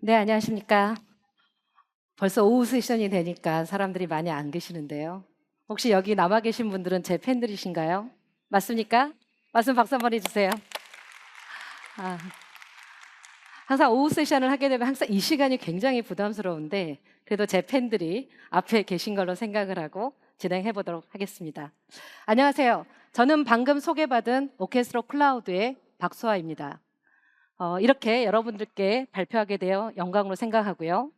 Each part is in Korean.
네, 안녕하십니까. 벌써 오후 세션이 되니까 사람들이 많이 안 계시는데요. 혹시 여기 남아 계신 분들은 제 팬들이신가요? 맞습니까? 말씀 박수 한번 해주세요. 아, 항상 오후 세션을 하게 되면 항상 이 시간이 굉장히 부담스러운데 그래도 제 팬들이 앞에 계신 걸로 생각을 하고 진행해 보도록 하겠습니다. 안녕하세요. 저는 방금 소개받은 오케스트라 클라우드의 박수아입니다. 이렇게 여러분들께 발표하게 되어 영광으로 생각하고요.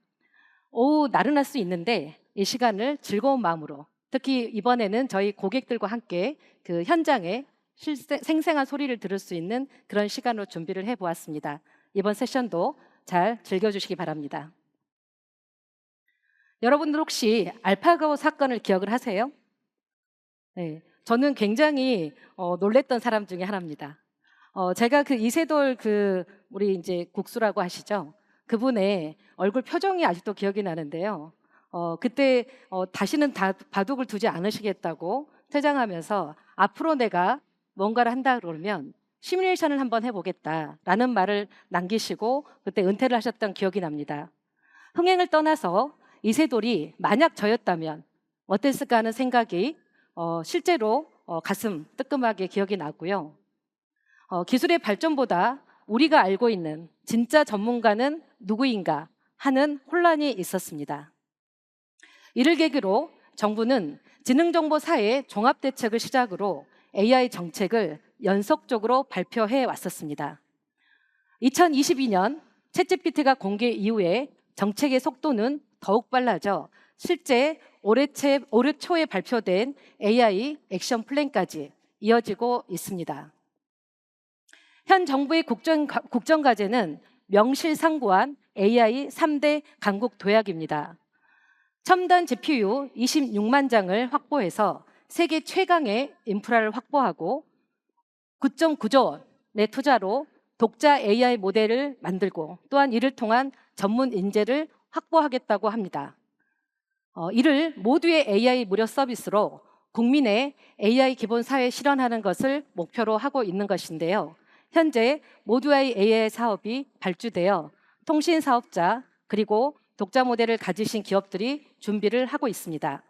오후 나른할 수 있는데 이 시간을 즐거운 마음으로 특히 이번에는 저희 고객들과 함께 그 현장의 생생한 소리를 들을 수 있는 그런 시간으로 준비를 해보았습니다. 이번 세션도 잘 즐겨주시기 바랍니다. 여러분들 혹시 알파고 사건을 기억을 하세요? 네, 저는 굉장히 놀랬던 사람 중에 하나입니다. 제가 그 이세돌 우리 이제 국수라고 하시죠? 그분의 얼굴 표정이 아직도 기억이 나는데요. 그때 다시는 바둑을 두지 않으시겠다고 퇴장하면서 앞으로 내가 뭔가를 한다 그러면 시뮬레이션을 한번 해보겠다라는 말을 남기시고 그때 은퇴를 하셨던 기억이 납니다. 흥행을 떠나서 이세돌이 만약 저였다면 어땠을까 하는 생각이 실제로 가슴 뜨끔하게 기억이 나고요. 기술의 발전보다 우리가 알고 있는 진짜 전문가는 누구인가 하는 혼란이 있었습니다. 이를 계기로 정부는 지능정보사회 종합대책을 시작으로 AI 정책을 연속적으로 발표해 왔었습니다. 2022년 챗GPT가 공개 이후에 정책의 속도는 더욱 빨라져 실제 올해 초에 발표된 AI 액션 플랜까지 이어지고 있습니다. 현 정부의 국정과제는 명실상부한 AI 3대 강국 도약입니다. 첨단 GPU 26만 장을 확보해서 세계 최강의 인프라를 확보하고 9.9조 원의 투자로 독자 AI 모델을 만들고 또한 이를 통한 전문 인재를 확보하겠다고 합니다. 이를 모두의 AI 무료 서비스로 국민의 AI 기본 사회 실현하는 것을 목표로 하고 있는 것인데요. 현재 모두의 AI 사업이 발주되어 통신 사업자 그리고 독자 모델을 가지신 기업들이 준비를 하고 있습니다.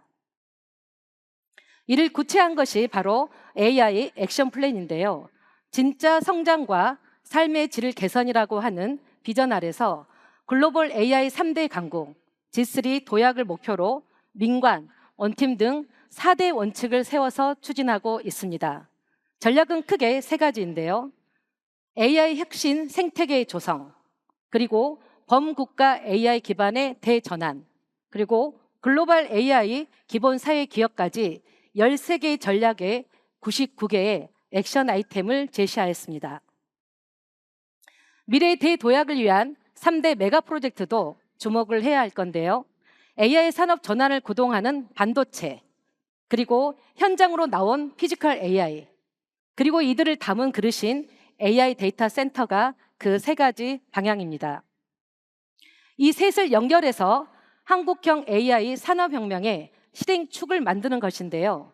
이를 구체한 것이 바로 AI 액션 플랜인데요. 진짜 성장과 삶의 질을 개선이라고 하는 비전 아래서 글로벌 AI 3대 강국, G3 도약을 목표로 민관, 원팀 등 4대 원칙을 세워서 추진하고 있습니다. 전략은 크게 세 가지인데요. AI 혁신 생태계의 조성, 그리고 범국가 AI 기반의 대전환, 그리고 글로벌 AI 기본 사회 기업까지 13개의 전략에 99개의 액션 아이템을 제시하였습니다. 미래의 대도약을 위한 3대 메가 프로젝트도 주목을 해야 할 건데요. AI 산업 전환을 구동하는 반도체, 그리고 현장으로 나온 피지컬 AI, 그리고 이들을 담은 그릇인 AI 데이터 센터가 그 세 가지 방향입니다. 이 셋을 연결해서 한국형 AI 산업혁명의 실행축을 만드는 것인데요.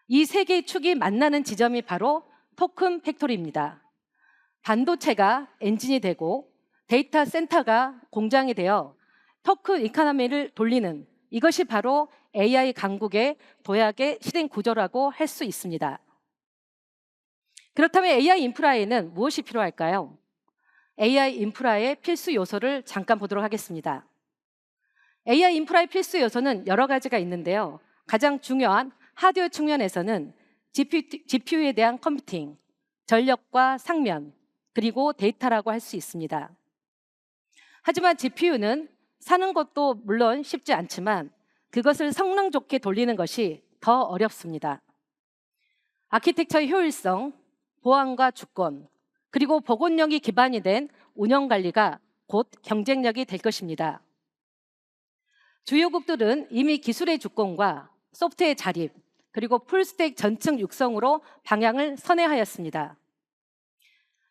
이 세 개의 축이 만나는 지점이 바로 토큰 팩토리입니다. 반도체가 엔진이 되고 데이터 센터가 공장이 되어 토큰 이코노미를 돌리는 이것이 바로 AI 강국의 도약의 실행 구조라고 할 수 있습니다. 그렇다면 AI 인프라에는 무엇이 필요할까요? AI 인프라의 필수 요소를 잠깐 보도록 하겠습니다. AI 인프라의 필수 요소는 여러 가지가 있는데요. 가장 중요한 하드웨어 측면에서는 GPU에 대한 컴퓨팅, 전력과 상면, 그리고 데이터라고 할 수 있습니다. 하지만 GPU는 사는 것도 물론 쉽지 않지만 그것을 성능 좋게 돌리는 것이 더 어렵습니다. 아키텍처의 효율성, 보안과 주권, 그리고 복원력이 기반이 된 운영 관리가 곧 경쟁력이 될 것입니다. 주요국들은 이미 기술의 주권과 소프트웨어 자립, 그리고 풀스택 전층 육성으로 방향을 선회하였습니다.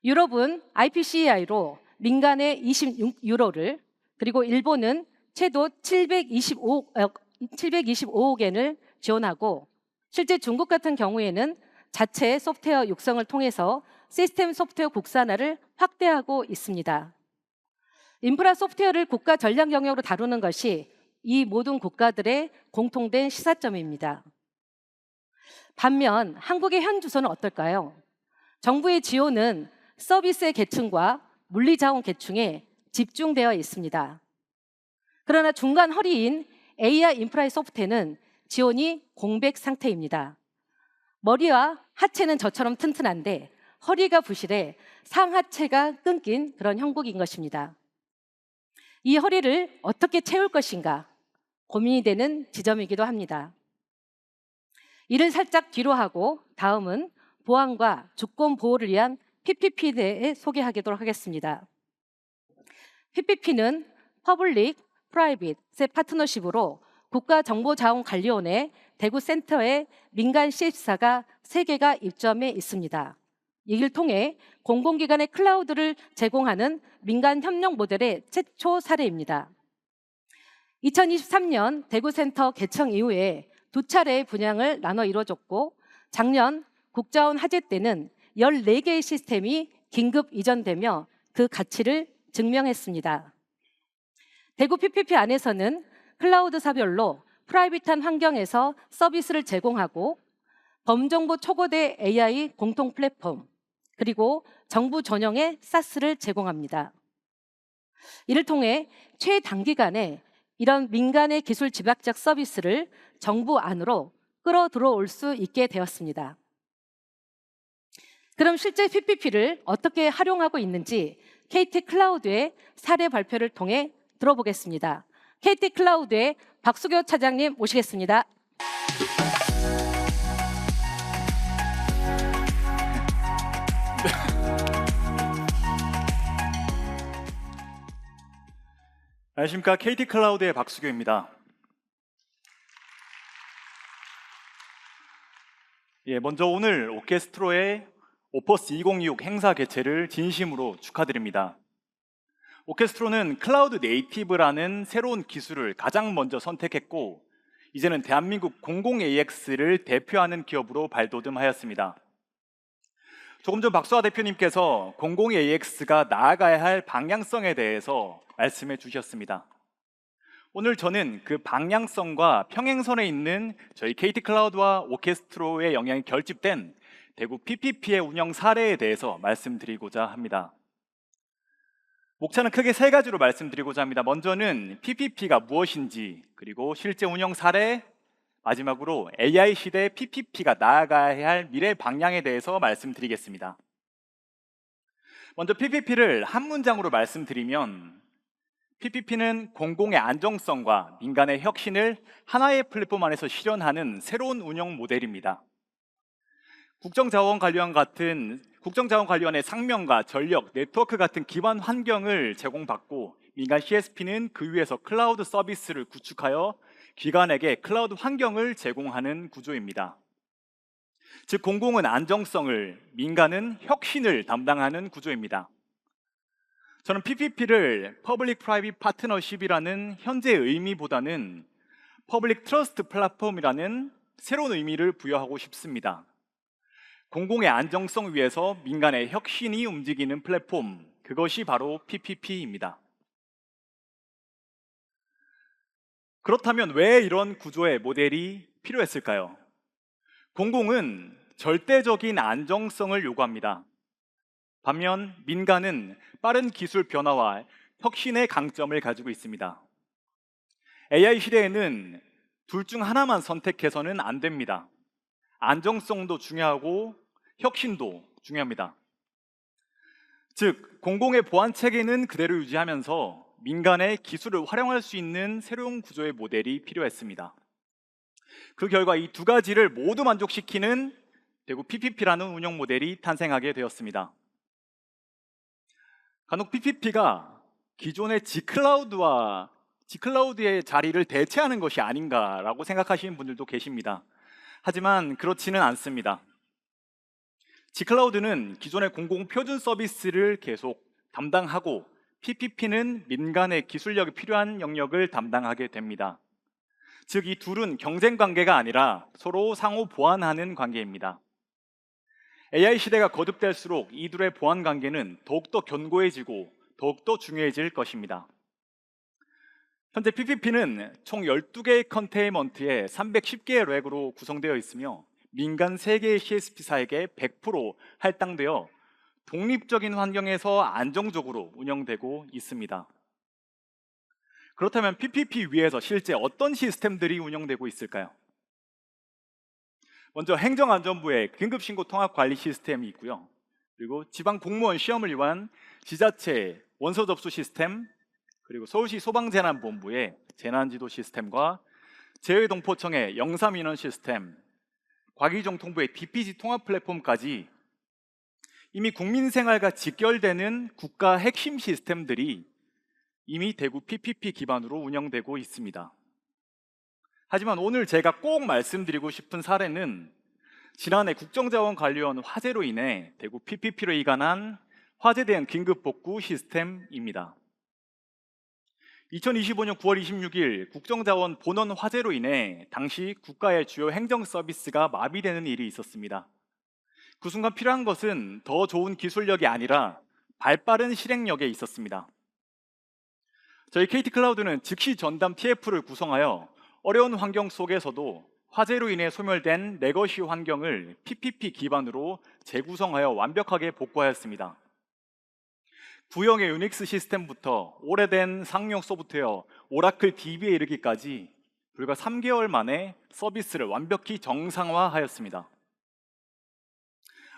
유럽은 IPCEI로 민간의 26유로를, 그리고 일본은 최도 725억 엔을 지원하고 실제 중국 같은 경우에는 자체 소프트웨어 육성을 통해서 시스템 소프트웨어 국산화를 확대하고 있습니다. 인프라 소프트웨어를 국가 전략 영역으로 다루는 것이 이 모든 국가들의 공통된 시사점입니다. 반면 한국의 현 주소는 어떨까요? 정부의 지원은 서비스의 계층과 물리자원 계층에 집중되어 있습니다. 그러나 중간 허리인 AI 인프라의 소프트웨어는 지원이 공백 상태입니다. 머리와 하체는 저처럼 튼튼한데 허리가 부실해 상하체가 끊긴 그런 형국인 것입니다. 이 허리를 어떻게 채울 것인가 고민이 되는 지점이기도 합니다. 이를 살짝 뒤로 하고 다음은 보안과 주권 보호를 위한 PPP에 대해 소개하도록 하겠습니다. PPP는 퍼블릭 프라이빗의 파트너십으로 국가정보자원관리원의 대구센터에 민간 CS사가 3개가 입점해 있습니다. 이를 통해 공공기관의 클라우드를 제공하는 민간 협력 모델의 최초 사례입니다. 2023년 대구센터 개청 이후에 2차례 분양을 나눠 이루어졌고 작년 국자원 화재 때는 14개의 시스템이 긴급 이전되며 그 가치를 증명했습니다. 대구 PPP 안에서는 클라우드사별로 프라이빗한 환경에서 서비스를 제공하고 범정보 초거대 AI 공통 플랫폼 그리고 정부 전용의 SaaS를 제공합니다. 이를 통해 최단기간에 이런 민간의 기술 집약적 서비스를 정부 안으로 끌어 들어올 수 있게 되었습니다. 그럼 실제 PPP를 어떻게 활용하고 있는지 KT 클라우드의 사례 발표를 통해 들어보겠습니다. KT 클라우드의 박수교 차장님 모시겠습니다. 안녕하십니까. KT 클라우드의 박수교입니다. 먼저 오늘 오케스트로의 오퍼스 2026 행사 개최를 진심으로 축하드립니다. 오케스트로는 클라우드 네이티브라는 새로운 기술을 가장 먼저 선택했고 이제는 대한민국 공공 AX를 대표하는 기업으로 발돋움하였습니다. 조금 전 박수아 대표님께서 공공 AX가 나아가야 할 방향성에 대해서 말씀해 주셨습니다. 오늘 저는 그 방향성과 평행선에 있는 저희 KT 클라우드와 오케스트로의 영향이 결집된 대구 PPP의 운영 사례에 대해서 말씀드리고자 합니다. 목차는 크게 3가지로 말씀드리고자 합니다. 먼저는 PPP가 무엇인지, 그리고 실제 운영 사례, 마지막으로 AI 시대 PPP가 나아가야 할 미래 방향에 대해서 말씀드리겠습니다. 먼저 PPP를 한 문장으로 말씀드리면 PPP는 공공의 안정성과 민간의 혁신을 하나의 플랫폼 안에서 실현하는 새로운 운영 모델입니다. 국정자원관리원의 상명과 전력, 네트워크 같은 기반 환경을 제공받고 민간 CSP는 그 위에서 클라우드 서비스를 구축하여 기관에게 클라우드 환경을 제공하는 구조입니다. 즉 공공은 안정성을, 민간은 혁신을 담당하는 구조입니다. 저는 PPP를 퍼블릭 프라이빗 파트너십이라는 현재의 의미보다는 퍼블릭 트러스트 플랫폼이라는 새로운 의미를 부여하고 싶습니다. 공공의 안정성 위에서 민간의 혁신이 움직이는 플랫폼, 그것이 바로 PPP입니다. 그렇다면 왜 이런 구조의 모델이 필요했을까요? 공공은 절대적인 안정성을 요구합니다. 반면 민간은 빠른 기술 변화와 혁신의 강점을 가지고 있습니다. AI 시대에는 둘 중 하나만 선택해서는 안 됩니다. 안정성도 중요하고 혁신도 중요합니다. 즉, 공공의 보안 체계는 그대로 유지하면서 민간의 기술을 활용할 수 있는 새로운 구조의 모델이 필요했습니다. 그 결과 이 2가지를 모두 만족시키는 대구 PPP라는 운영 모델이 탄생하게 되었습니다. 간혹 PPP가 기존의 G클라우드의 자리를 대체하는 것이 아닌가라고 생각하시는 분들도 계십니다. 하지만 그렇지는 않습니다. G클라우드는 기존의 공공 표준 서비스를 계속 담당하고 PPP는 민간의 기술력이 필요한 영역을 담당하게 됩니다. 즉, 이 둘은 경쟁 관계가 아니라 서로 상호 보완하는 관계입니다. AI 시대가 거듭될수록 이 둘의 보완 관계는 더욱더 견고해지고 더욱더 중요해질 것입니다. 현재 PPP는 총 12개의 컨테인먼트에 310개의 랙으로 구성되어 있으며 민간 3개의 CSP사에게 100% 할당되어 독립적인 환경에서 안정적으로 운영되고 있습니다. 그렇다면 PPP 위에서 실제 어떤 시스템들이 운영되고 있을까요? 먼저 행정안전부의 긴급신고 통합관리 시스템이 있고요. 그리고 지방공무원 시험을 위한 지자체 원서 접수 시스템, 그리고 서울시 소방재난본부의 재난지도 시스템과 재외동포청의 영사민원 시스템, 과기정통부의 DPG 통합 플랫폼까지 이미 국민생활과 직결되는 국가 핵심 시스템들이 이미 대구 PPP 기반으로 운영되고 있습니다. 하지만 오늘 제가 꼭 말씀드리고 싶은 사례는 지난해 국정자원관리원 화재로 인해 대구 PPP로 이관한 화재 대응 긴급복구 시스템입니다. 2025년 9월 26일 국정자원 본원 화재로 인해 당시 국가의 주요 행정 서비스가 마비되는 일이 있었습니다. 그 순간 필요한 것은 더 좋은 기술력이 아니라 발빠른 실행력에 있었습니다. 저희 KT클라우드는 즉시 전담 TF를 구성하여 어려운 환경 속에서도 화재로 인해 소멸된 레거시 환경을 PPP 기반으로 재구성하여 완벽하게 복구하였습니다. 구형의 유닉스 시스템부터 오래된 상용 소프트웨어 오라클 DB에 이르기까지 불과 3개월 만에 서비스를 완벽히 정상화하였습니다.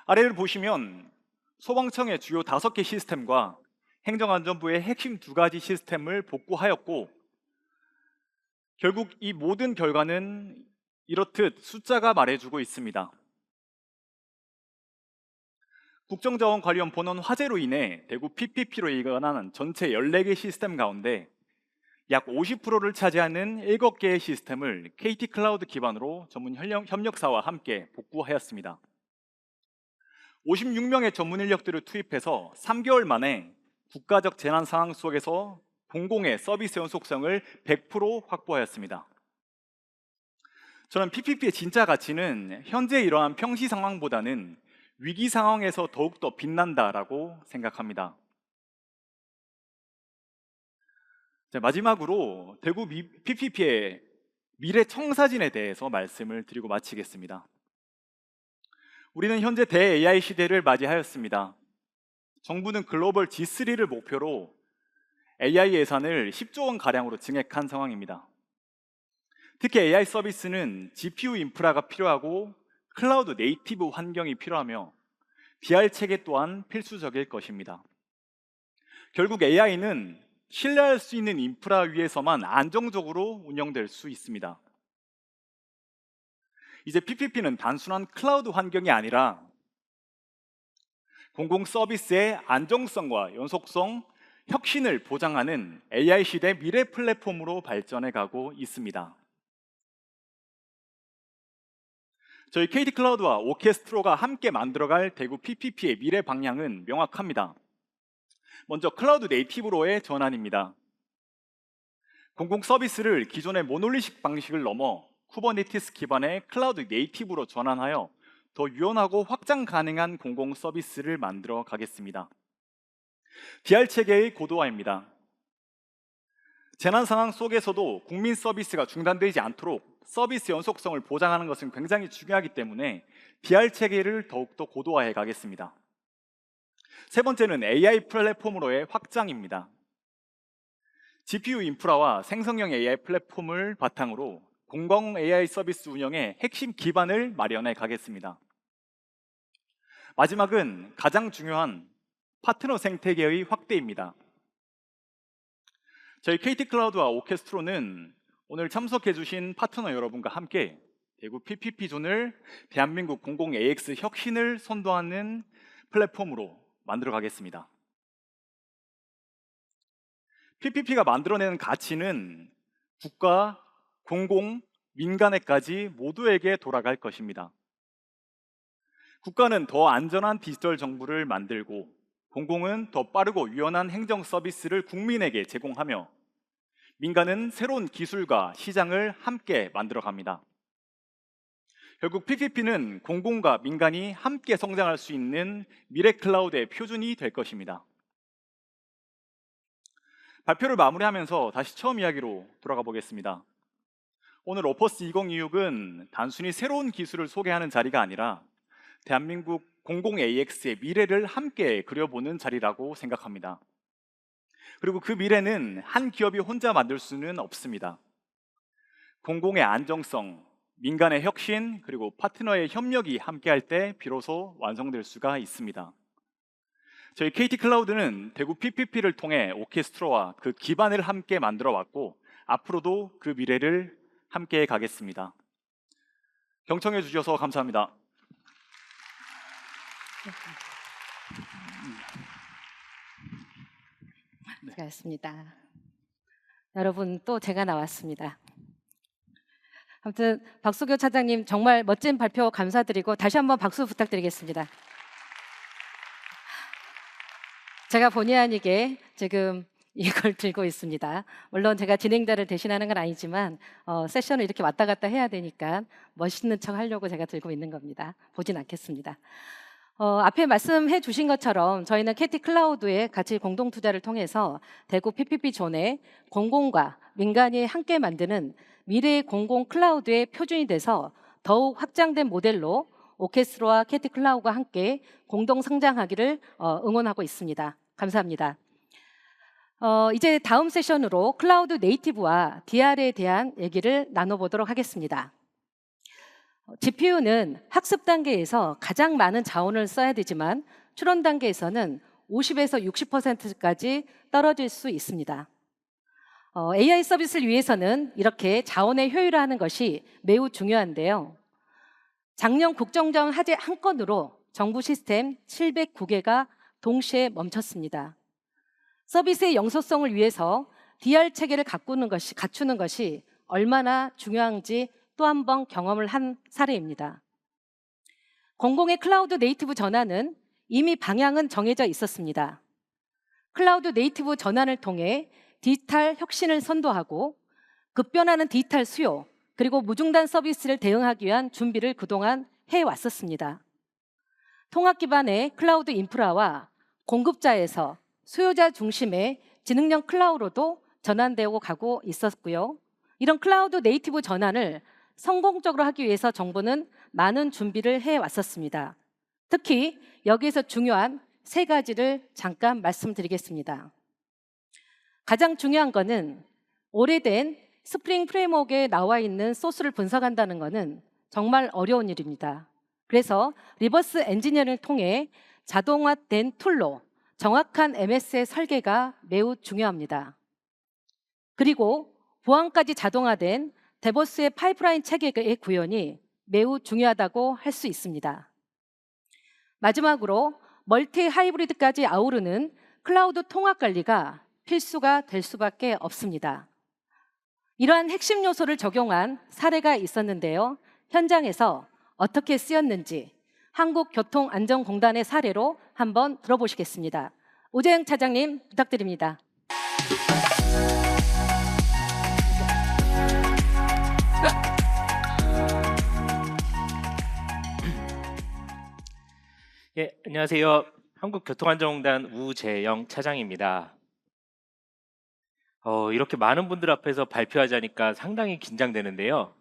아래를 보시면 소방청의 주요 5개 시스템과 행정안전부의 핵심 2가지 시스템을 복구하였고, 결국 이 모든 결과는 이렇듯 숫자가 말해주고 있습니다. 국정자원관리원 본원 화재로 인해 대구 PPP로 이관한 전체 14개 시스템 가운데 약 50%를 차지하는 7개의 시스템을 KT클라우드 기반으로 전문 협력사와 함께 복구하였습니다. 56명의 전문 인력들을 투입해서 3개월 만에 국가적 재난 상황 속에서 공공의 서비스 연속성을 100% 확보하였습니다. 저는 PPP의 진짜 가치는 현재 이러한 평시 상황보다는 위기 상황에서 더욱더 빛난다라고 생각합니다. 마지막으로 대구 PPP의 미래 청사진에 대해서 말씀을 드리고 마치겠습니다. 우리는 현재 대-AI 시대를 맞이하였습니다. 정부는 글로벌 G3를 목표로 AI 예산을 10조 원 가량으로 증액한 상황입니다. 특히 AI 서비스는 GPU 인프라가 필요하고 클라우드 네이티브 환경이 필요하며 DR 체계 또한 필수적일 것입니다. 결국 AI는 신뢰할 수 있는 인프라 위에서만 안정적으로 운영될 수 있습니다. 이제 PPP는 단순한 클라우드 환경이 아니라 공공 서비스의 안정성과 연속성, 혁신을 보장하는 AI 시대 미래 플랫폼으로 발전해 가고 있습니다. 저희 KT클라우드와 오케스트로가 함께 만들어갈 대구 PPP의 미래 방향은 명확합니다. 먼저 클라우드 네이티브로의 전환입니다. 공공 서비스를 기존의 모놀리식 방식을 넘어 쿠버네티스 기반의 클라우드 네이티브로 전환하여 더 유연하고 확장 가능한 공공 서비스를 만들어 가겠습니다. DR 체계의 고도화입니다. 재난 상황 속에서도 국민 서비스가 중단되지 않도록 서비스 연속성을 보장하는 것은 굉장히 중요하기 때문에 DR 체계를 더욱더 고도화해 가겠습니다. 세 번째는 AI 플랫폼으로의 확장입니다. GPU 인프라와 생성형 AI 플랫폼을 바탕으로 공공 AI 서비스 운영의 핵심 기반을 마련해 가겠습니다. 마지막은 가장 중요한 파트너 생태계의 확대입니다. 저희 KT클라우드와 오케스트로는 오늘 참석해 주신 파트너 여러분과 함께 대구 PPP존을 대한민국 공공 AX 혁신을 선도하는 플랫폼으로 만들어 가겠습니다. PPP가 만들어내는 가치는 국가, 공공, 민간에까지 모두에게 돌아갈 것입니다. 국가는 더 안전한 디지털 정부를 만들고 공공은 더 빠르고 유연한 행정 서비스를 국민에게 제공하며 민간은 새로운 기술과 시장을 함께 만들어 갑니다. 결국 PPP는 공공과 민간이 함께 성장할 수 있는 미래 클라우드의 표준이 될 것입니다. 발표를 마무리하면서 다시 처음 이야기로 돌아가 보겠습니다. 오늘 오퍼스 2026은 단순히 새로운 기술을 소개하는 자리가 아니라 대한민국 공공 AX의 미래를 함께 그려보는 자리라고 생각합니다. 그리고 그 미래는 한 기업이 혼자 만들 수는 없습니다. 공공의 안정성, 민간의 혁신, 그리고 파트너의 협력이 함께할 때 비로소 완성될 수가 있습니다. 저희 KT 클라우드는 대구 PPP를 통해 오케스트라와 그 기반을 함께 만들어 왔고 앞으로도 그 미래를 함께 가겠습니다. 경청해 주셔서 감사합니다. 수고하셨습니다. 여러분, 또 제가 나왔습니다. 아무튼 박수교 차장님 정말 멋진 발표 감사드리고 다시 한번 박수 부탁드리겠습니다. 제가 본의 아니게 지금 이걸 들고 있습니다. 물론 제가 진행자를 대신하는 건 아니지만 세션을 이렇게 왔다 갔다 해야 되니까 멋있는 척 하려고 제가 들고 있는 겁니다. 보진 않겠습니다. 앞에 말씀해 주신 것처럼 저희는 KT 클라우드의 같이 공동 투자를 통해서 대구 PPP 존에 공공과 민간이 함께 만드는 미래의 공공 클라우드의 표준이 돼서 더욱 확장된 모델로 오케스트라와 KT 클라우드가 함께 공동 성장하기를 응원하고 있습니다. 감사합니다. 이제 다음 세션으로 클라우드 네이티브와 DR에 대한 얘기를 나눠보도록 하겠습니다. GPU는 학습 단계에서 가장 많은 자원을 써야 되지만 추론 단계에서는 50에서 60%까지 떨어질 수 있습니다. AI 서비스를 위해서는 이렇게 자원의 효율화하는 것이 매우 중요한데요. 작년 국정자원 화제 한 건으로 정부 시스템 709개가 동시에 멈췄습니다. 서비스의 영속성을 위해서 DR 체계를 갖추는 것이 얼마나 중요한지 또 한 번 경험을 한 사례입니다. 공공의 클라우드 네이티브 전환은 이미 방향은 정해져 있었습니다. 클라우드 네이티브 전환을 통해 디지털 혁신을 선도하고 급변하는 디지털 수요 그리고 무중단 서비스를 대응하기 위한 준비를 그동안 해왔었습니다. 통합 기반의 클라우드 인프라와 공급자에서 수요자 중심의 지능형 클라우드로 전환되고 가고 있었고요. 이런 클라우드 네이티브 전환을 성공적으로 하기 위해서 정부는 많은 준비를 해왔었습니다. 특히 여기에서 중요한 세 가지를 잠깐 말씀드리겠습니다. 가장 중요한 것은 오래된 스프링 프레임워크에 나와 있는 소스를 분석한다는 것은 정말 어려운 일입니다. 그래서 리버스 엔지니어링을 통해 자동화된 툴로 정확한 MS의 설계가 매우 중요합니다. 그리고 보안까지 자동화된 데보스의 파이프라인 체계의 구현이 매우 중요하다고 할 수 있습니다. 마지막으로 멀티 하이브리드까지 아우르는 클라우드 통합 관리가 필수가 될 수밖에 없습니다. 이러한 핵심 요소를 적용한 사례가 있었는데요. 현장에서 어떻게 쓰였는지 한국교통안전공단의 사례로 한번 들어보시겠습니다. 오재영 차장님 부탁드립니다. 예, 안녕하세요. 한국교통안전공단 우재영 차장입니다. 이렇게 많은 분들 앞에서 발표하자니까 상당히 긴장되는데요.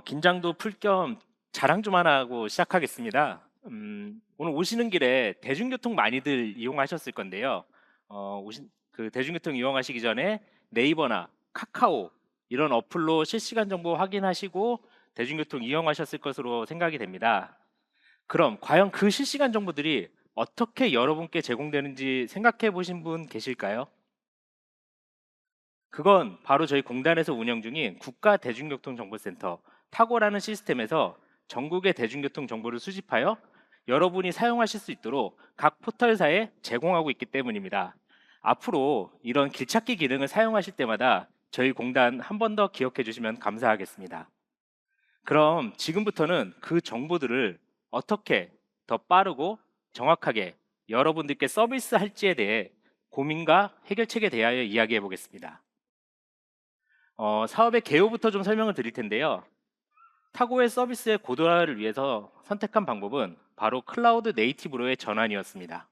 긴장도 풀 겸 자랑 좀 하나 하고 시작하겠습니다. 오늘 오시는 길에 대중교통 많이들 이용하셨을 건데요. 그 대중교통 이용하시기 전에 네이버나 카카오 이런 어플로 실시간 정보 확인하시고 대중교통 이용하셨을 것으로 생각이 됩니다. 그럼 과연 그 실시간 정보들이 어떻게 여러분께 제공되는지 생각해 보신 분 계실까요? 그건 바로 저희 공단에서 운영 중인 국가대중교통정보센터 타고라는 시스템에서 전국의 대중교통 정보를 수집하여 여러분이 사용하실 수 있도록 각 포털사에 제공하고 있기 때문입니다. 앞으로 이런 길찾기 기능을 사용하실 때마다 저희 공단 한 번 더 기억해 주시면 감사하겠습니다. 그럼 지금부터는 그 정보들을 어떻게 더 빠르고 정확하게 여러분들께 서비스할지에 대해 고민과 해결책에 대하여 이야기해 보겠습니다. 사업의 개요부터 좀 설명을 드릴 텐데요. 타고의 서비스의 고도화를 위해서 선택한 방법은 바로 클라우드 네이티브로의 전환이었습니다.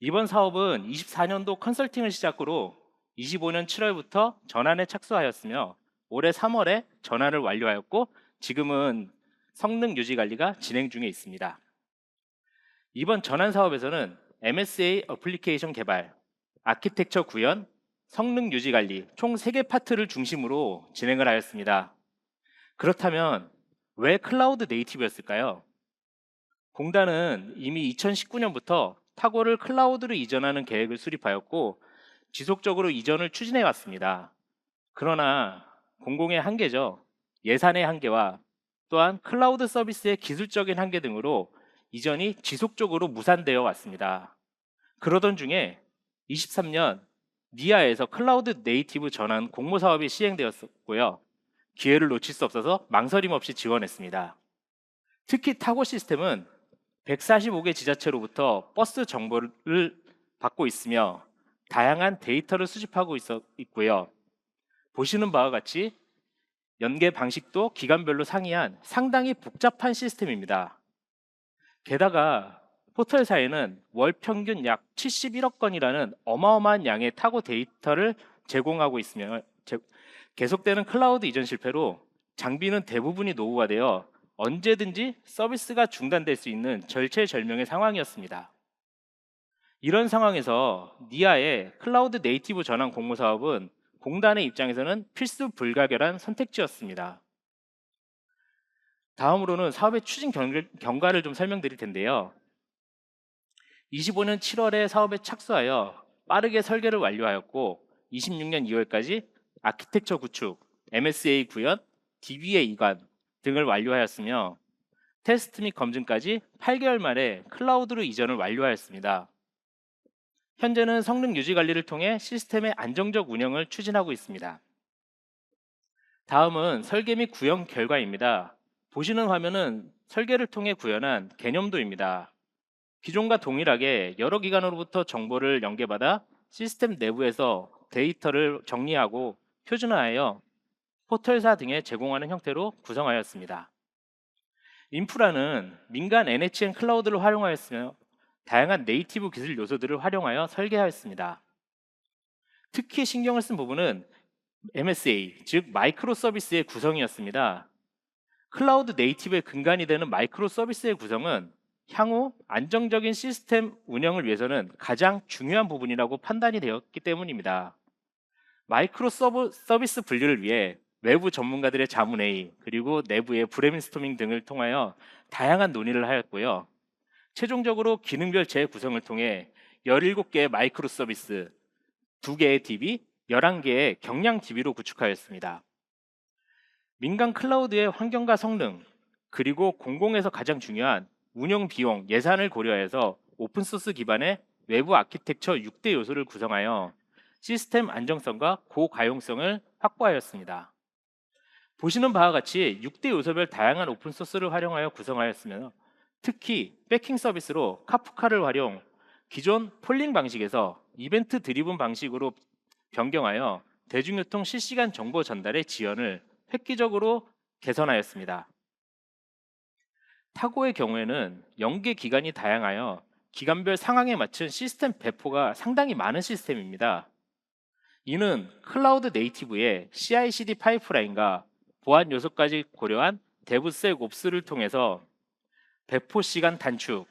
이번 사업은 24년도 컨설팅을 시작으로 25년 7월부터 전환에 착수하였으며 올해 3월에 전환을 완료하였고 지금은 성능 유지 관리가 진행 중에 있습니다. 이번 전환 사업에서는 MSA 어플리케이션 개발, 아키텍처 구현, 성능 유지 관리 총 3개 파트를 중심으로 진행을 하였습니다. 그렇다면 왜 클라우드 네이티브였을까요? 공단은 이미 2019년부터 타고를 클라우드로 이전하는 계획을 수립하였고 지속적으로 이전을 추진해 왔습니다. 그러나 공공의 한계죠. 예산의 한계와 또한 클라우드 서비스의 기술적인 한계 등으로 이전이 지속적으로 무산되어 왔습니다. 그러던 중에 23년 니아에서 클라우드 네이티브 전환 공모 사업이 시행되었고요. 기회를 놓칠 수 없어서 망설임 없이 지원했습니다. 특히 타고 시스템은 145개 지자체로부터 버스 정보를 받고 있으며 다양한 데이터를 수집하고 있고요. 보시는 바와 같이 연계 방식도 기관별로 상이한 상당히 복잡한 시스템입니다. 게다가 포털사에는 월 평균 약 71억 건이라는 어마어마한 양의 타고 데이터를 제공하고 있으며 계속되는 클라우드 이전 실패로 장비는 대부분이 노후화되어 언제든지 서비스가 중단될 수 있는 절체절명의 상황이었습니다. 이런 상황에서 니아의 클라우드 네이티브 전환 공모 사업은 공단의 입장에서는 필수 불가결한 선택지였습니다. 다음으로는 사업의 추진 경과를 좀 설명드릴 텐데요. 25년 7월에 사업에 착수하여 빠르게 설계를 완료하였고 26년 2월까지 아키텍처 구축, MSA 구현, DBA 이관 등을 완료하였으며 테스트 및 검증까지 8개월 만에 클라우드로 이전을 완료하였습니다. 현재는 성능 유지 관리를 통해 시스템의 안정적 운영을 추진하고 있습니다. 다음은 설계 및 구현 결과입니다. 보시는 화면은 설계를 통해 구현한 개념도입니다. 기존과 동일하게 여러 기관으로부터 정보를 연계받아 시스템 내부에서 데이터를 정리하고 표준화하여 포털사 등에 제공하는 형태로 구성하였습니다. 인프라는 민간 NHN 클라우드를 활용하였으며 다양한 네이티브 기술 요소들을 활용하여 설계하였습니다. 특히 신경을 쓴 부분은 MSA, 즉 마이크로 서비스의 구성이었습니다. 클라우드 네이티브의 근간이 되는 마이크로 서비스의 구성은 향후 안정적인 시스템 운영을 위해서는 가장 중요한 부분이라고 판단이 되었기 때문입니다. 마이크로 서비스 분류를 위해 외부 전문가들의 자문회의 그리고 내부의 브레인스토밍 등을 통하여 다양한 논의를 하였고요. 최종적으로 기능별 재구성을 통해 17개의 마이크로 서비스, 2개의 DB, 11개의 경량 DB로 구축하였습니다. 민간 클라우드의 환경과 성능, 그리고 공공에서 가장 중요한 운영 비용, 예산을 고려해서 오픈소스 기반의 외부 아키텍처 6대 요소를 구성하여 시스템 안정성과 고가용성을 확보하였습니다. 보시는 바와 같이 6대 요소별 다양한 오픈소스를 활용하여 구성하였으며 특히 백킹 서비스로 카프카를 활용, 기존 폴링 방식에서 이벤트 드리븐 방식으로 변경하여 대중교통 실시간 정보 전달의 지연을 획기적으로 개선하였습니다. 타고의 경우에는 연계 기간이 다양하여 기간별 상황에 맞춘 시스템 배포가 상당히 많은 시스템입니다. 이는 클라우드 네이티브의 CI/CD 파이프라인과 보안 요소까지 고려한 데브섹옵스를 통해서 배포 시간 단축,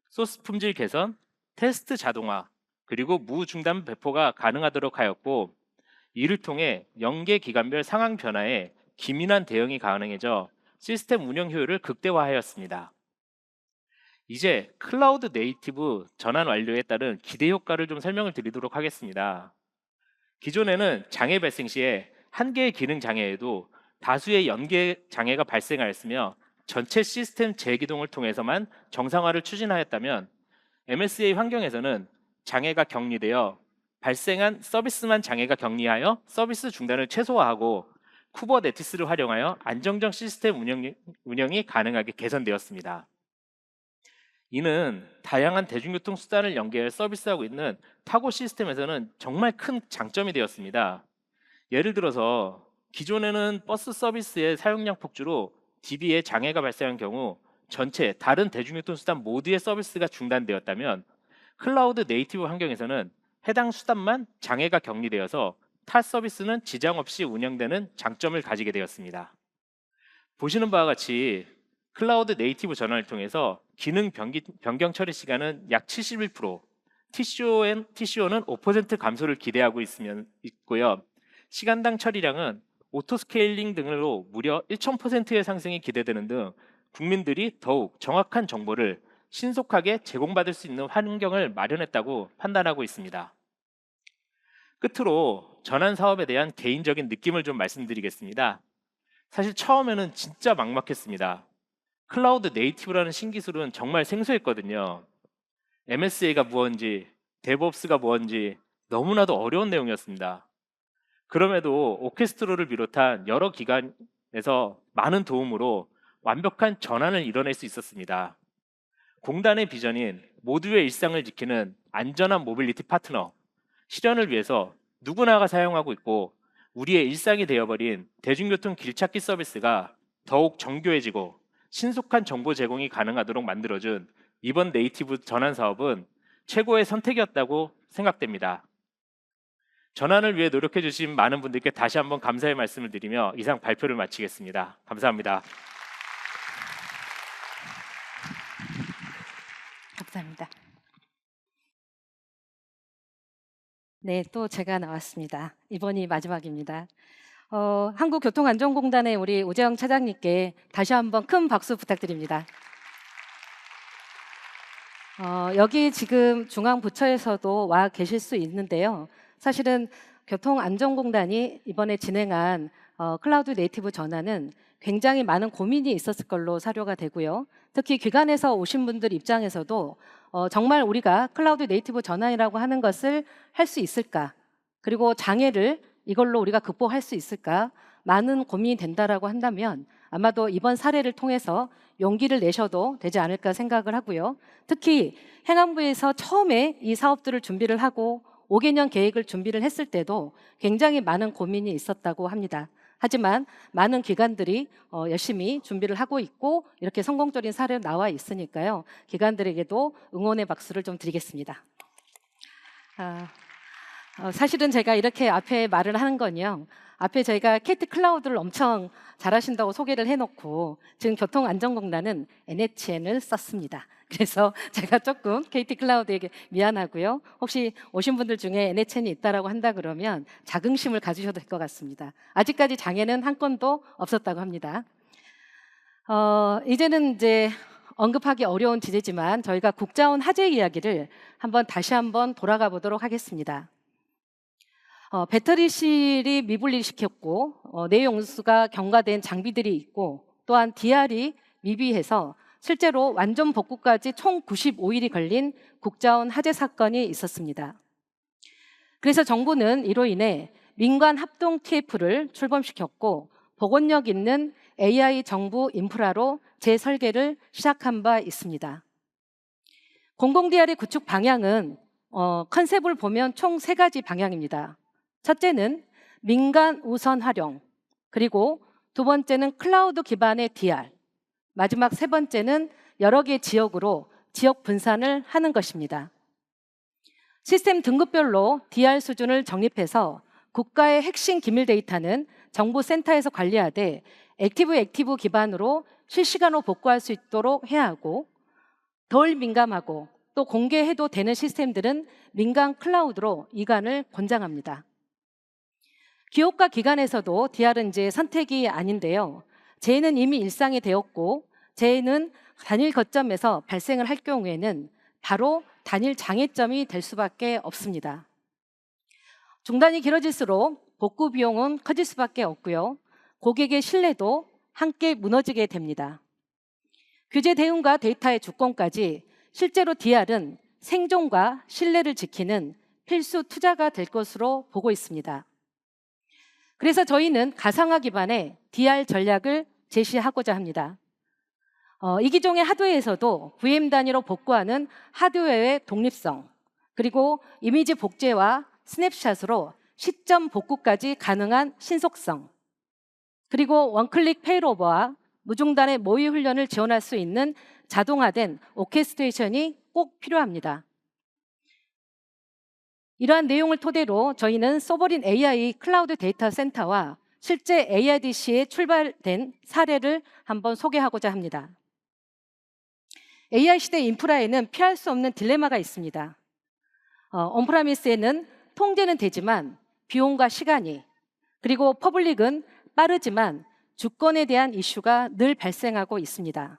소스 품질 개선, 테스트 자동화, 그리고 무중단 배포가 가능하도록 하였고 이를 통해 연계 기간별 상황 변화에 기민한 대응이 가능해져 시스템 운영 효율을 극대화하였습니다. 이제 클라우드 네이티브 전환 완료에 따른 기대 효과를 좀 설명을 드리도록 하겠습니다. 기존에는 장애 발생 시에 한 개의 기능 장애에도 다수의 연계 장애가 발생하였으며 전체 시스템 재기동을 통해서만 정상화를 추진하였다면 MSA 환경에서는 장애가 격리되어 발생한 서비스만 장애가 격리하여 서비스 중단을 최소화하고 쿠버네티스를 활용하여 안정적 시스템 운영이 가능하게 개선되었습니다. 이는 다양한 대중교통 수단을 연계해 서비스하고 있는 타고 시스템에서는 정말 큰 장점이 되었습니다. 예를 들어서 기존에는 버스 서비스의 사용량 폭주로 DB에 장애가 발생한 경우 전체 다른 대중교통 수단 모두의 서비스가 중단되었다면 클라우드 네이티브 환경에서는 해당 수단만 장애가 격리되어서 타 서비스는 지장 없이 운영되는 장점을 가지게 되었습니다. 보시는 바와 같이 클라우드 네이티브 전환을 통해서 기능 변경 처리 시간은 약 71%, TCO는 5% 감소를 기대하고 있고요. 시간당 처리량은 오토 스케일링 등으로 무려 1000%의 상승이 기대되는 등 국민들이 더욱 정확한 정보를 신속하게 제공받을 수 있는 환경을 마련했다고 판단하고 있습니다. 끝으로 전환 사업에 대한 개인적인 느낌을 좀 말씀드리겠습니다. 사실 처음에는 진짜 막막했습니다. 클라우드 네이티브라는 신기술은 정말 생소했거든요. MSA가 무엇인지, DevOps가 무엇인지 너무나도 어려운 내용이었습니다. 그럼에도 오케스트로를 비롯한 여러 기관에서 많은 도움으로 완벽한 전환을 이뤄낼 수 있었습니다. 공단의 비전인 모두의 일상을 지키는 안전한 모빌리티 파트너, 실현을 위해서 누구나가 사용하고 있고 우리의 일상이 되어버린 대중교통 길찾기 서비스가 더욱 정교해지고 신속한 정보 제공이 가능하도록 만들어준 이번 네이티브 전환 사업은 최고의 선택이었다고 생각됩니다. 전환을 위해 노력해 주신 많은 분들께 다시 한번 감사의 말씀을 드리며 이상 발표를 마치겠습니다. 감사합니다. 감사합니다. 네, 또 제가 나왔습니다. 이번이 마지막입니다. 한국교통안전공단의 우리 오재영 차장님께 다시 한번 큰 박수 부탁드립니다. 여기 지금 중앙부처에서도 와 계실 수 있는데요. 사실은 교통안전공단이 이번에 진행한 클라우드 네이티브 전환은 굉장히 많은 고민이 있었을 걸로 사료가 되고요. 특히 기관에서 오신 분들 입장에서도 정말 우리가 클라우드 네이티브 전환이라고 하는 것을 할 수 있을까? 그리고 장애를 이걸로 우리가 극복할 수 있을까? 많은 고민이 된다라고 한다면 아마도 이번 사례를 통해서 용기를 내셔도 되지 않을까 생각을 하고요. 특히 행안부에서 처음에 이 사업들을 준비를 하고 5개년 계획을 준비를 했을 때도 굉장히 많은 고민이 있었다고 합니다. 하지만 많은 기관들이 열심히 준비를 하고 있고 이렇게 성공적인 사례가 나와 있으니까요. 기관들에게도 응원의 박수를 좀 드리겠습니다. 사실은 제가 이렇게 앞에 말을 하는 건요. 앞에 저희가 KT 클라우드를 엄청 잘하신다고 소개를 해놓고 지금 교통안전공단은 NHN을 썼습니다. 그래서 제가 조금 KT 클라우드에게 미안하고요. 혹시 오신 분들 중에 NHN이 있다라고 한다 그러면 자긍심을 가지셔도 될 것 같습니다. 아직까지 장애는 한 건도 없었다고 합니다. 이제는 이제 언급하기 어려운 주제지만 저희가 국자원 화재 이야기를 다시 한번 돌아가 보도록 하겠습니다. 배터리실이 미분리시켰고 내용수가 경과된 장비들이 있고 또한 DR이 미비해서 실제로 완전 복구까지 총 95일이 걸린 국자원 화재 사건이 있었습니다. 그래서 정부는 이로 인해 민관 합동 TF를 출범시켰고 복원력 있는 AI 정부 인프라로 재설계를 시작한 바 있습니다. 공공 DR의 구축 방향은 컨셉을 보면 총 3가지 방향입니다. 첫째는 민간 우선 활용, 그리고 두 번째는 클라우드 기반의 DR, 마지막 3번째는 여러 개 지역으로 지역 분산을 하는 것입니다. 시스템 등급별로 DR 수준을 정립해서 국가의 핵심 기밀 데이터는 정보 센터에서 관리하되 액티브 기반으로 실시간으로 복구할 수 있도록 해야 하고 덜 민감하고 또 공개해도 되는 시스템들은 민간 클라우드로 이관을 권장합니다. 기업과 기관에서도 DR은 이제 선택이 아닌데요. 재해는 이미 일상이 되었고 재해는 단일 거점에서 발생을 할 경우에는 바로 단일 장애점이 될 수밖에 없습니다. 중단이 길어질수록 복구 비용은 커질 수밖에 없고요. 고객의 신뢰도 함께 무너지게 됩니다. 규제 대응과 데이터의 주권까지 실제로 DR은 생존과 신뢰를 지키는 필수 투자가 될 것으로 보고 있습니다. 그래서 저희는 가상화 기반의 DR 전략을 제시하고자 합니다. 이 기종의 하드웨어에서도 VM 단위로 복구하는 하드웨어의 독립성, 그리고 이미지 복제와 스냅샷으로 시점 복구까지 가능한 신속성, 그리고 원클릭 페일오버와 무중단의 모의 훈련을 지원할 수 있는 자동화된 오케스트레이션이 꼭 필요합니다. 이러한 내용을 토대로 저희는 소버린 AI 클라우드 데이터 센터와 실제 AIDC에 출발된 사례를 한번 소개하고자 합니다. AI 시대 인프라에는 피할 수 없는 딜레마가 있습니다. 온프라미스에는 통제는 되지만 비용과 시간이, 그리고 퍼블릭은 빠르지만 주권에 대한 이슈가 늘 발생하고 있습니다.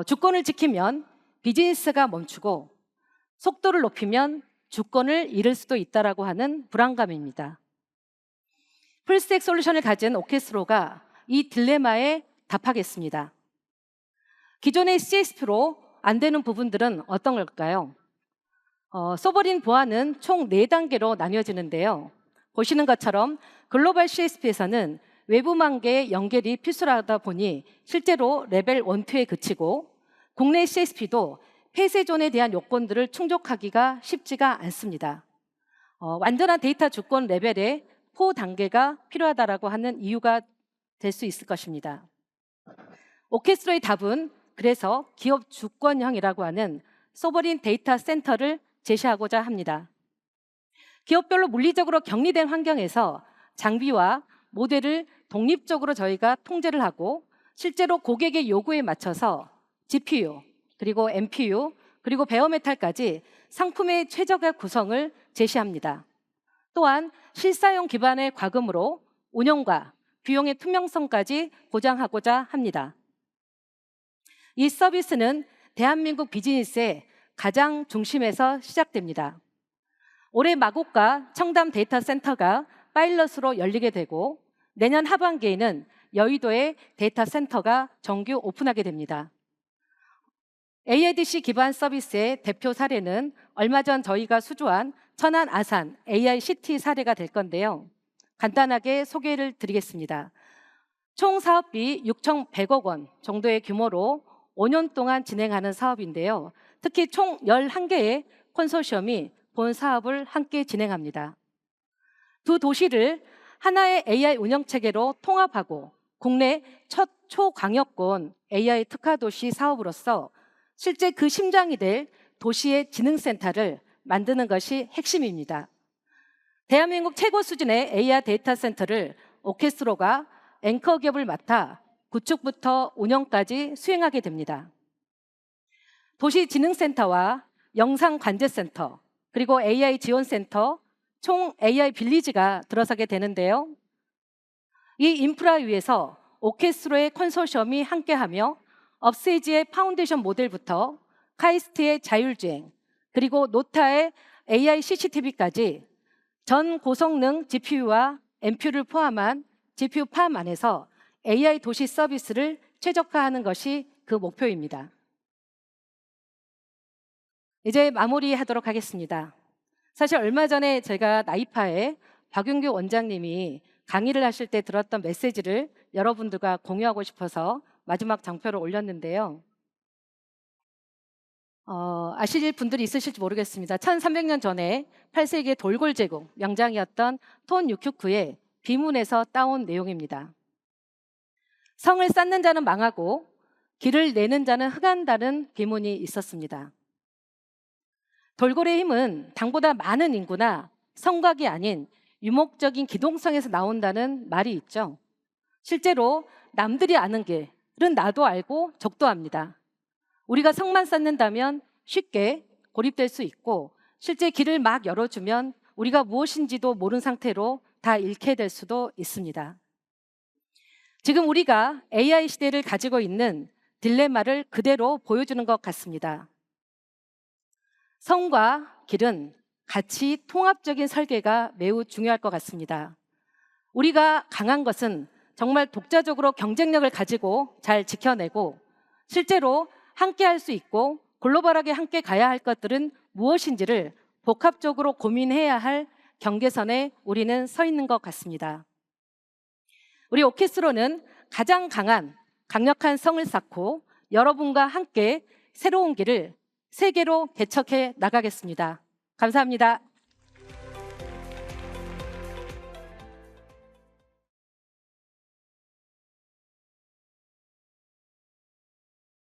주권을 지키면 비즈니스가 멈추고 속도를 높이면 주권을 잃을 수도 있다라고 하는 불안감입니다. 풀스택 솔루션을 가진 오케스트로가 이 딜레마에 답하겠습니다. 기존의 CSP로 안 되는 부분들은 어떤 걸까요? 소버린 보안은 총 4단계로 나뉘어지는데요. 보시는 것처럼 글로벌 CSP에서는 외부망계의 연결이 필수하다 보니 실제로 레벨 1, 2에 그치고, 국내 CSP도 폐쇄존에 대한 요건들을 충족하기가 쉽지가 않습니다. 완전한 데이터 주권 레벨의 4단계가 필요하다고 하는 이유가 될 수 있을 것입니다. 오케스트로의 답은 그래서 기업 주권형이라고 하는 소버린 데이터 센터를 제시하고자 합니다. 기업별로 물리적으로 격리된 환경에서 장비와 모델을 독립적으로 저희가 통제를 하고, 실제로 고객의 요구에 맞춰서 GPU, 그리고 NPU, 그리고 베어메탈까지 상품의 최적화 구성을 제시합니다. 또한 실사용 기반의 과금으로 운영과 비용의 투명성까지 보장하고자 합니다. 이 서비스는 대한민국 비즈니스의 가장 중심에서 시작됩니다. 올해 마곡과 청담 데이터 센터가 파일럿으로 열리게 되고, 내년 하반기에는 여의도의 데이터 센터가 정규 오픈하게 됩니다. AIDC 기반 서비스의 대표 사례는 얼마 전 저희가 수주한 천안 아산 AICT 사례가 될 건데요. 간단하게 소개를 드리겠습니다. 총 사업비 6,100억 원 정도의 규모로 5년 동안 진행하는 사업인데요. 특히 총 11개의 컨소시엄이 본 사업을 함께 진행합니다. 두 도시를 하나의 AI 운영체계로 통합하고 국내 첫 초광역권 AI 특화도시 사업으로서 실제 그 심장이 될 도시의 지능센터를 만드는 것이 핵심입니다. 대한민국 최고 수준의 AI 데이터 센터를 오케스트로가 앵커 기업을 맡아 구축부터 운영까지 수행하게 됩니다. 도시지능센터와 영상관제센터, 그리고 AI 지원센터, 총 AI 빌리지가 들어서게 되는데요. 이 인프라 위에서 오케스트로의 컨소시엄이 함께하며 업세이지의 파운데이션 모델부터 카이스트의 자율주행, 그리고 노타의 AI CCTV까지 전 고성능 GPU와 NPU를 포함한 GPU 팜 안에서 AI 도시 서비스를 최적화하는 것이 그 목표입니다. 이제 마무리하도록 하겠습니다. 사실 얼마 전에 제가 나이파에 박윤규 원장님이 강의를 하실 때 들었던 메시지를 여러분들과 공유하고 싶어서 마지막 장표를 올렸는데요. 아실 분들이 있으실지 모르겠습니다. 1300년 전에 8세기의 돌골 제국 명장이었던 톤 유큐크의 비문에서 따온 내용입니다. 성을 쌓는 자는 망하고 길을 내는 자는 흑한다는 비문이 있었습니다. 돌고래의 힘은 당보다 많은 인구나 성곽이 아닌 유목적인 기동성에서 나온다는 말이 있죠. 실제로 남들이 아는 길은 나도 알고 적도 압니다. 우리가 성만 쌓는다면 쉽게 고립될 수 있고, 실제 길을 막 열어주면 우리가 무엇인지도 모르는 상태로 다 잃게 될 수도 있습니다. 지금 우리가 AI 시대를 가지고 있는 딜레마를 그대로 보여주는 것 같습니다. 성과 길은 같이 통합적인 설계가 매우 중요할 것 같습니다. 우리가 강한 것은 정말 독자적으로 경쟁력을 가지고 잘 지켜내고, 실제로 함께 할 수 있고 글로벌하게 함께 가야 할 것들은 무엇인지를 복합적으로 고민해야 할 경계선에 우리는 서 있는 것 같습니다. 우리 오케스트로는 가장 강력한 성을 쌓고 여러분과 함께 새로운 길을 세계로 개척해 나가겠습니다. 감사합니다.